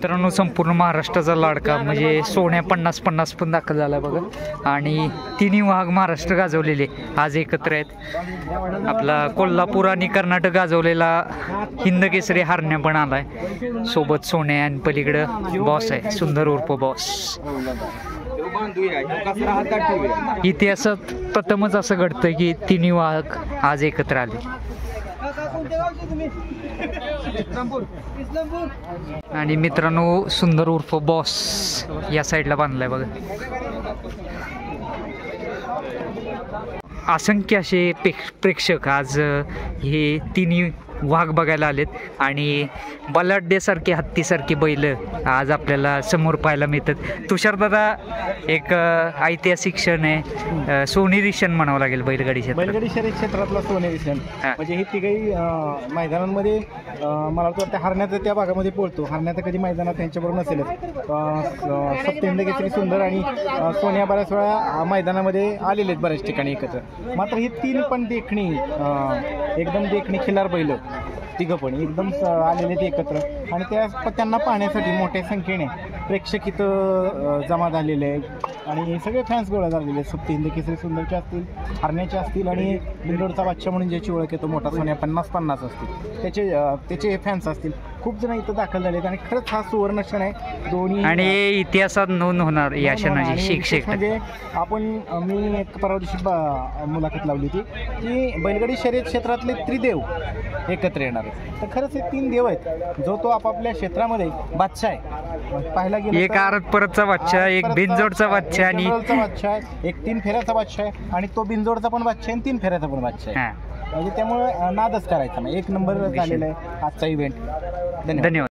मित्रांनो, संपूर्ण महाराष्ट्राचा लाडका म्हणजे सोन्या 50-50 पण दाखल झाला बघा. आणि तिन्ही वाघ महाराष्ट्र गाजवलेले आज एकत्र आहेत. आपला कोल्हापूर आणि कर्नाटक गाजवलेला हिंद केसरी हरण्या पण आलाय सोबत सोन्या. आणि पलीकडं बॉस आहे सुंदर उर्फ बॉस. इतिहासात प्रथमच असं घडतं की तिन्ही वाघ आज एकत्र आले. आणि मित्रांनो, सुंदर उर्फ बॉस या साईडला बांधलाय बघा. असंख्य असे प्रेक्षक आज हे तिन्ही वाघ बघायला आलेत. आणि बलाढ्यासारखे हत्तीसारखी बैल आज आपल्याला समोर पाहायला मिळतात. तुषारदादा, एक ऐतिहासिक क्षण आहे, सोनेरी क्षण म्हणावं लागेल बैलगाडी शर्यत क्षेत्रातला सोनेरी क्षण. म्हणजे हे तिघही मैदानांमध्ये मला वाटतं हरण्याचं त्या भागामध्ये पोळतो. हरण्याचं कधी मैदानात त्यांच्याबरोबर नसेलच. सप्तहिंद केसरी सुंदर आणि सोन्या बऱ्याच वेळा मैदानामध्ये आलेले आहेत बऱ्याच ठिकाणी एकत्र. मात्र ही तीन पण देखणी एकदम देखणी खिलार बैल तिघं पण एकदम आलेले ते एकत्र. आणि त्यांना पाहण्यासाठी मोठ्या संख्येने प्रेक्षक इथं जमा झालेले आहेत. आणि सगळे फॅन्स गोळा झालेले आहेत. सप्तहिंद केसरी सुंदरचे असतील, हरण्याचे असतील, आणि बिंदोडचा बादशाह म्हणून ज्याची ओळख येतो मोठा सोन्या 50-50 असतील त्याचे फॅन्स असतील. खूप जण इथं दाखल झाले आहेत. आणि खरंच हा सुवर्ण क्षण आहे दोन्ही. आणि इतिहासात नोंद होणार या क्षणाची. शिक्षक म्हणजे मी एक परवा दिवशी मुलाखत लावली होती की बैलगाडी शर्यत क्षेत्रातले त्रिदेव एकत्र येणार आहेत. तर खरंच हे तीन देव आहेत. जो तो आपापल्या क्षेत्रामध्ये बादशाह आहे. पाहायला गेलं एक आरत परतचा बादशाह, एक बिनजोडचा बादशाह आणि बादशाह आहे, एक 3 फेऱ्याचा बादशाह आहे, आणि तो बिनजोडचा पण बादशाह आहे आणि 3 फेऱ्याचा पण बादशाह आहे. म्हणजे त्यामुळे नादच करायचा नाही. एक नंबर झालेला आहे आजचा इव्हेंट. धन्यवाद.